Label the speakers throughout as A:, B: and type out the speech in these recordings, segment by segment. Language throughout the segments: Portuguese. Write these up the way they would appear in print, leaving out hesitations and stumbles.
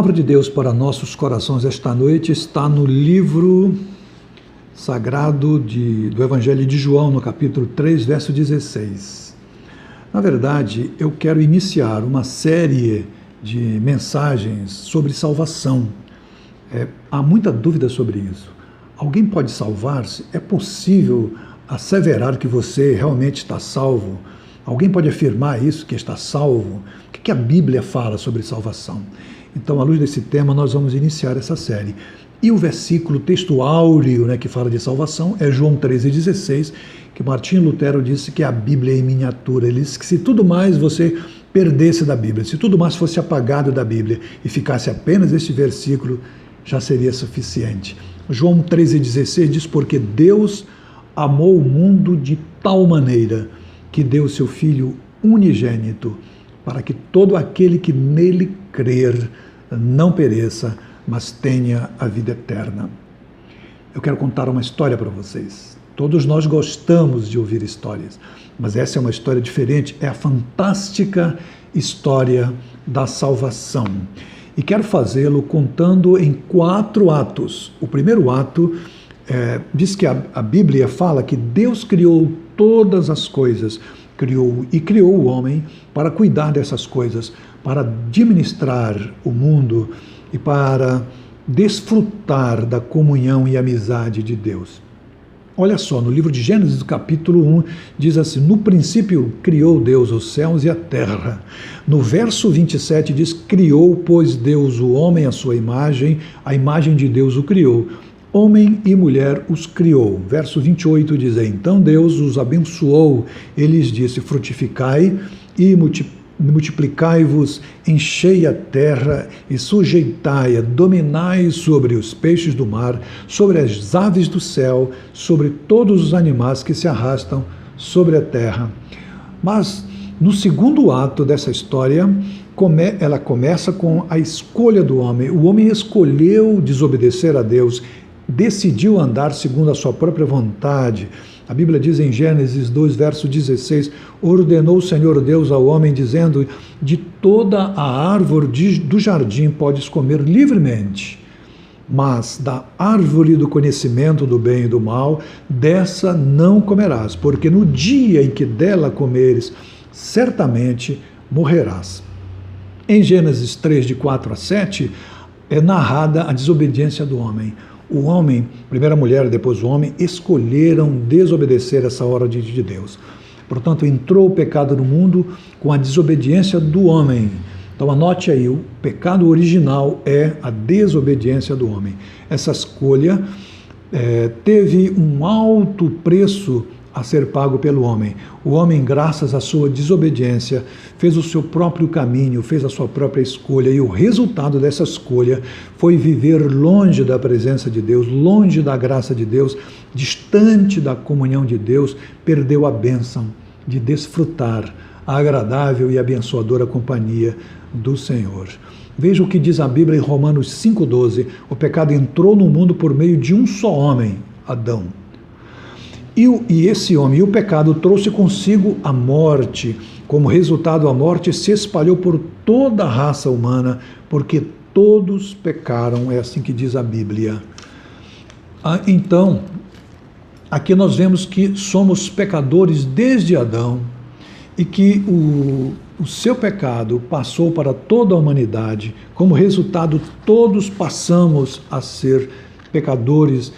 A: A palavra de Deus para nossos corações esta noite está no livro sagrado do Evangelho de João, no capítulo 3, verso 16. Na verdade, eu quero iniciar uma série de mensagens sobre salvação. Há muita dúvida sobre isso. Alguém pode salvar-se? É possível asseverar que você realmente está salvo? Alguém pode afirmar isso, que está salvo? O que a Bíblia fala sobre salvação? Então, à luz desse tema, nós vamos iniciar essa série. E o versículo, texto áureo, que fala de salvação, é João 13,16, que Martinho Lutero disse que a Bíblia é em miniatura. Ele disse que se tudo mais você perdesse da Bíblia, se tudo mais fosse apagado da Bíblia e ficasse apenas este versículo, já seria suficiente. João 13,16 diz: porque Deus amou o mundo de tal maneira que deu seu Filho unigênito, para que todo aquele que nele crer não pereça, mas tenha a vida eterna. Eu quero contar uma história para vocês. Todos nós gostamos de ouvir histórias, mas essa é uma história diferente, é a fantástica história da salvação. E quero fazê-lo contando em 4 atos. O primeiro ato diz que a Bíblia fala que Deus criou todas as coisas, criou o homem para cuidar dessas coisas, para administrar o mundo e para desfrutar da comunhão e amizade de Deus. Olha só, no livro de Gênesis, capítulo 1, diz assim: no princípio criou Deus os céus e a terra. No verso 27 diz: criou, pois, Deus o homem à sua imagem, a imagem de Deus o criou. Homem e mulher os criou. Verso 28 diz: então Deus os abençoou, ele lhes disse: frutificai e multiplicai-vos, enchei a terra e sujeitai-a, dominai sobre os peixes do mar, sobre as aves do céu, sobre todos os animais que se arrastam sobre a terra. Mas no segundo ato dessa história, ela começa com a escolha do homem. O homem escolheu desobedecer a Deus, decidiu andar segundo a sua própria vontade. A Bíblia diz em Gênesis 2, verso 16, ordenou o Senhor Deus ao homem, dizendo: de toda a árvore do jardim podes comer livremente, mas da árvore do conhecimento do bem e do mal, dessa não comerás, porque no dia em que dela comeres, certamente morrerás. Em Gênesis 3, de 4 a 7, é narrada a desobediência do homem. O homem, primeiro a mulher, depois o homem, escolheram desobedecer essa ordem de Deus. Portanto, entrou o pecado no mundo com a desobediência do homem. Então anote aí, o pecado original é a desobediência do homem. Essa escolha teve um alto preço a ser pago pelo homem. O homem, graças à sua desobediência, fez o seu próprio caminho, fez a sua própria escolha, e o resultado dessa escolha foi viver longe da presença de Deus, longe da graça de Deus, distante da comunhão de Deus, perdeu a bênção de desfrutar a agradável e abençoadora companhia do Senhor. Veja o que diz a Bíblia em Romanos 5,12: o pecado entrou no mundo por meio de um só homem, Adão. E esse homem, o pecado, trouxe consigo a morte. Como resultado, a morte se espalhou por toda a raça humana, porque todos pecaram, é assim que diz a Bíblia. Então, aqui nós vemos que somos pecadores desde Adão, e que o seu pecado passou para toda a humanidade. Como resultado, todos passamos a ser pecadores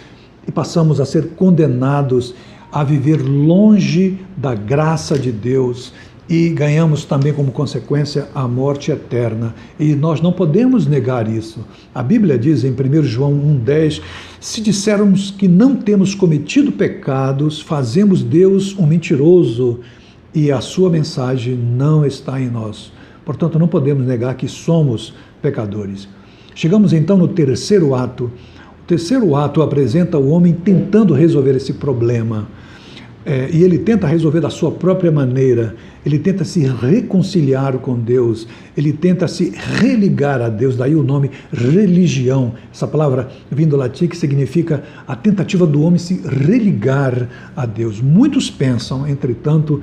A: e passamos a ser condenados a viver longe da graça de Deus, e ganhamos também como consequência a morte eterna. E nós não podemos negar isso. A Bíblia diz em 1 João 1,10: se dissermos que não temos cometido pecados, fazemos Deus um mentiroso e a sua mensagem não está em nós. Portanto, não podemos negar que somos pecadores. Chegamos então no terceiro ato. O terceiro ato apresenta o homem tentando resolver esse problema. E ele tenta resolver da sua própria maneira, ele tenta se reconciliar com Deus, ele tenta se religar a Deus, daí o nome religião, essa palavra vindo do latim, que significa a tentativa do homem se religar a Deus. Muitos pensam, entretanto,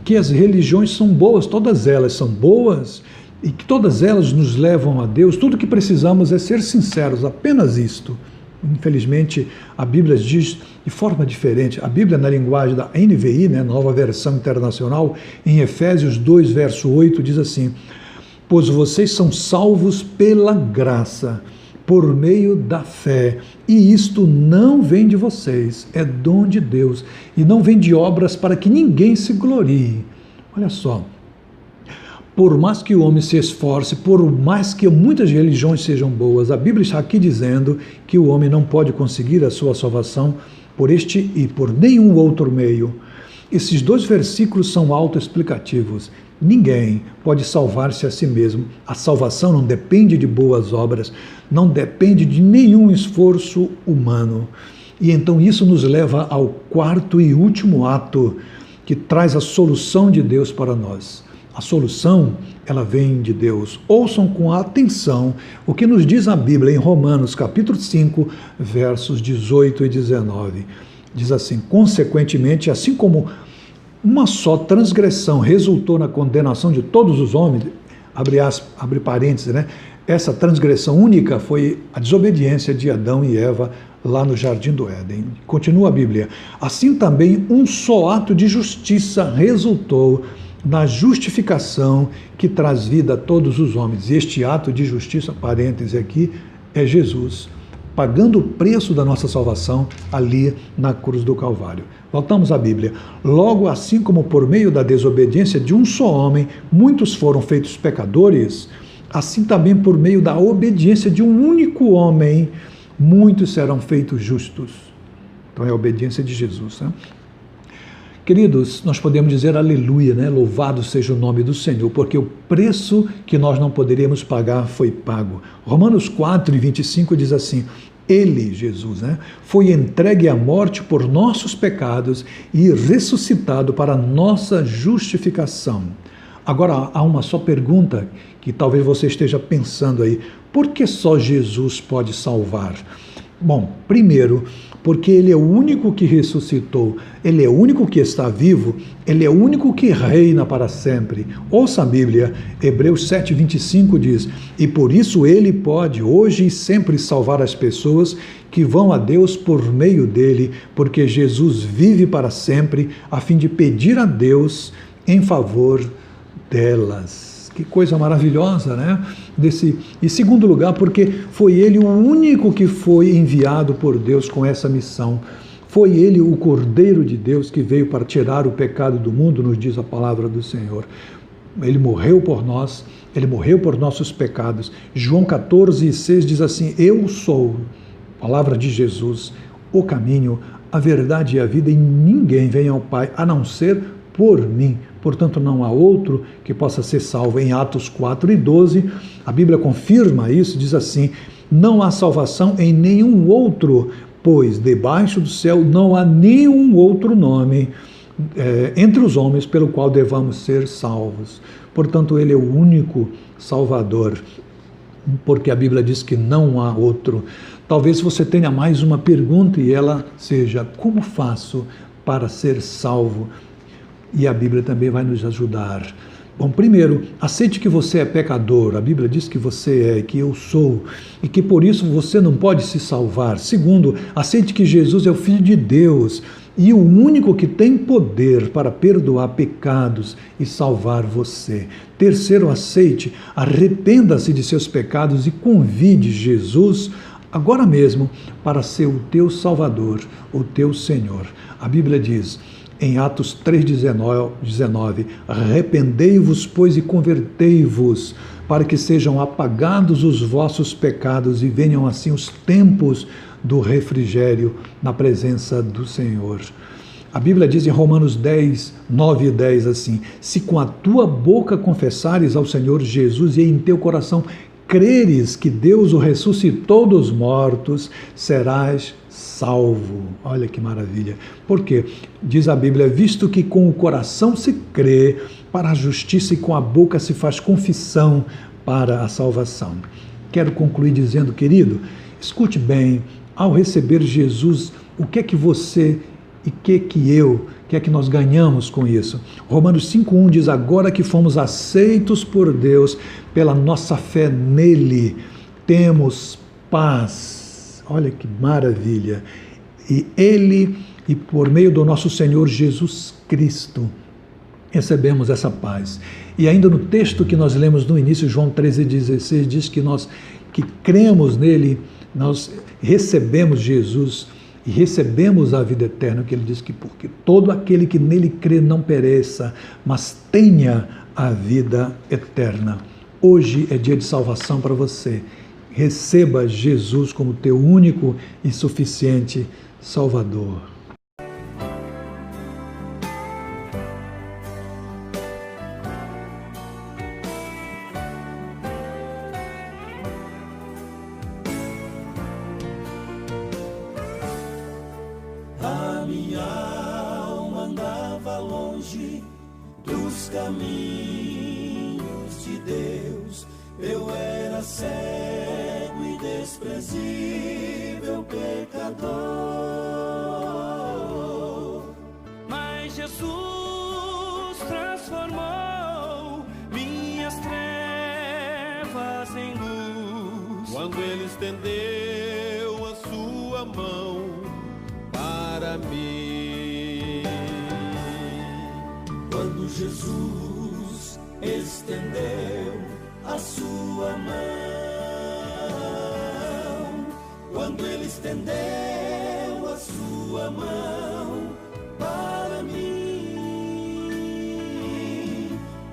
A: que as religiões são boas, todas elas são boas, e que todas elas nos levam a Deus. Tudo que precisamos é ser sinceros, apenas isto. Infelizmente, a Bíblia diz de forma diferente. A Bíblia, na linguagem da NVI, né, Nova Versão Internacional, em Efésios 2, verso 8, diz assim: pois vocês são salvos pela graça, por meio da fé, e isto não vem de vocês, é dom de Deus, e não vem de obras para que ninguém se glorie. Olha só, por mais que o homem se esforce, por mais que muitas religiões sejam boas, a Bíblia está aqui dizendo que o homem não pode conseguir a sua salvação por este e por nenhum outro meio. Esses dois versículos são autoexplicativos. Ninguém pode salvar-se a si mesmo. A salvação não depende de boas obras, não depende de nenhum esforço humano. E então isso nos leva ao quarto e último ato, que traz a solução de Deus para nós. A solução, ela vem de Deus. Ouçam com atenção o que nos diz a Bíblia em Romanos, capítulo 5, versos 18 e 19. Diz assim: consequentemente, assim como uma só transgressão resultou na condenação de todos os homens, abre parênteses, né? Essa transgressão única foi a desobediência de Adão e Eva lá no Jardim do Éden. Continua a Bíblia: assim também um só ato de justiça resultou na justificação que traz vida a todos os homens. E este ato de justiça, parêntese aqui, é Jesus, pagando o preço da nossa salvação ali na cruz do Calvário. Voltamos à Bíblia. Logo, assim como por meio da desobediência de um só homem, muitos foram feitos pecadores, assim também por meio da obediência de um único homem, muitos serão feitos justos. Então é a obediência de Jesus, né? Queridos, nós podemos dizer aleluia, né? Louvado seja o nome do Senhor, porque o preço que nós não poderíamos pagar foi pago. Romanos 4, 25 diz assim: ele, Jesus, né, foi entregue à morte por nossos pecados e ressuscitado para nossa justificação. Agora, há uma só pergunta que talvez você esteja pensando aí: por que só Jesus pode salvar? Bom, primeiro, porque ele é o único que ressuscitou, ele é o único que está vivo, ele é o único que reina para sempre. Ouça a Bíblia, Hebreus 7:25 diz: e por isso ele pode hoje e sempre salvar as pessoas que vão a Deus por meio dele, porque Jesus vive para sempre, a fim de pedir a Deus em favor delas. Que coisa maravilhosa, né? Em segundo lugar, porque foi ele o único que foi enviado por Deus com essa missão. Foi ele o Cordeiro de Deus que veio para tirar o pecado do mundo, nos diz a palavra do Senhor. Ele morreu por nós, ele morreu por nossos pecados. João 14:6 diz assim: eu sou, palavra de Jesus, o caminho, a verdade e a vida, e ninguém vem ao Pai a não ser por mim. Portanto, não há outro que possa ser salvo. Em Atos 4:12, a Bíblia confirma isso, diz assim: não há salvação em nenhum outro, pois debaixo do céu não há nenhum outro nome entre os homens pelo qual devamos ser salvos. Portanto, ele é o único Salvador, porque a Bíblia diz que não há outro. Talvez você tenha mais uma pergunta e ela seja: como faço para ser salvo? E a Bíblia também vai nos ajudar. Bom, primeiro, aceite que você é pecador. A Bíblia diz que você é, que eu sou, e que por isso você não pode se salvar. Segundo, aceite que Jesus é o Filho de Deus e o único que tem poder para perdoar pecados e salvar você. Terceiro, aceite, arrependa-se de seus pecados e convide Jesus agora mesmo para ser o teu Salvador, o teu Senhor. A Bíblia diz em Atos 3:19, arrependei-vos, pois, e convertei-vos, para que sejam apagados os vossos pecados e venham assim os tempos do refrigério na presença do Senhor. A Bíblia diz em Romanos 9:10 assim: se com a tua boca confessares ao Senhor Jesus e em teu coração creres que Deus o ressuscitou dos mortos, serás salvo. Olha que maravilha. Por quê? Diz a Bíblia: visto que com o coração se crê para a justiça e com a boca se faz confissão para a salvação. Quero concluir dizendo, querido, escute bem, ao receber Jesus, o que é que você e que eu O que é que nós ganhamos com isso? Romanos 5,1 diz: agora que fomos aceitos por Deus pela nossa fé nele, temos paz. Olha que maravilha! E por meio do nosso Senhor Jesus Cristo, recebemos essa paz. E ainda no texto que nós lemos no início, João 13,16, diz que nós que cremos nele, nós recebemos Jesus e recebemos a vida eterna, que ele diz que porque todo aquele que nele crê não pereça, mas tenha a vida eterna. Hoje é dia de salvação para você. Receba Jesus como teu único e suficiente Salvador.
B: A minha alma andava longe dos caminhos de Deus. Eu era cego e desprezível pecador. Mas Jesus transformou minhas trevas em luz, quando Ele estendeu a sua mão para mim. Quando Jesus estendeu a sua mão, quando Ele estendeu a sua mão para mim,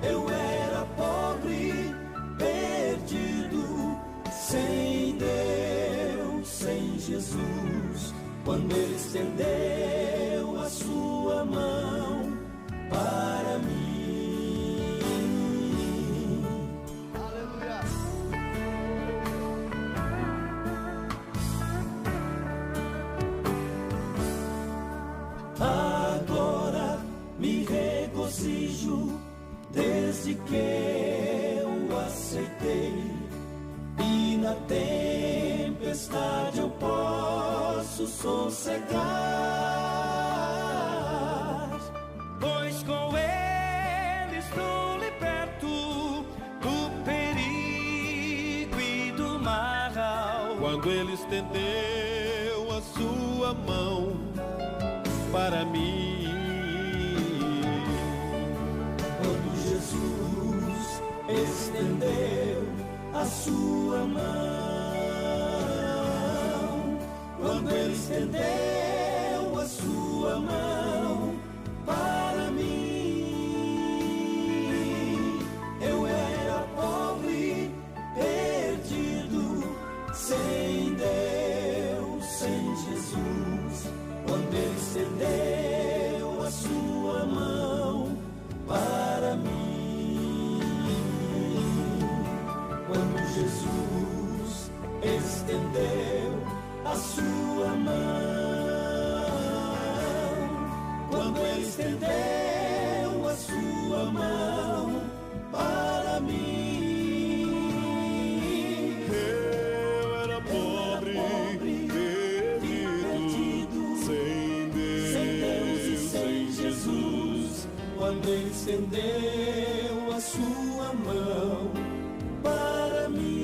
B: eu era pobre, perdido, sem Deus, sem Jesus. Quando Ele estendeu a sua mão para mim. Aleluia. Agora me regozijo desde que eu aceitei, e na tempestade eu posso sossegar, pois com Ele estou liberto do perigo e do mal. Quando Ele estendeu a sua mão para mim, quando Jesus estendeu a sua mão, quando Ele estendeu a sua mão para mim, eu era pobre, perdido, sem Deus, sem Jesus. Quando Ele estendeu a sua mão para mim, quando Jesus estendeu a sua mão, quando Ele estendeu a sua mão para mim, eu era pobre, perdido, sem Deus e sem Jesus. Quando Ele estendeu a sua mão para mim.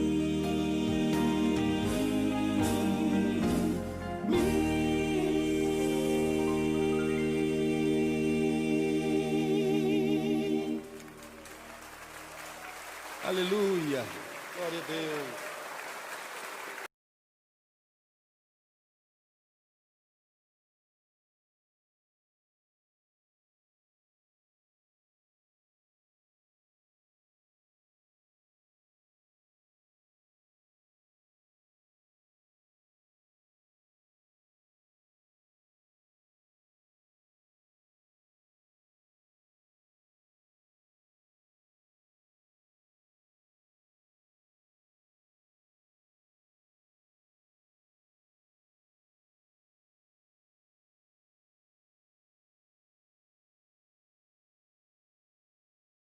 B: Aleluia, glória a Deus.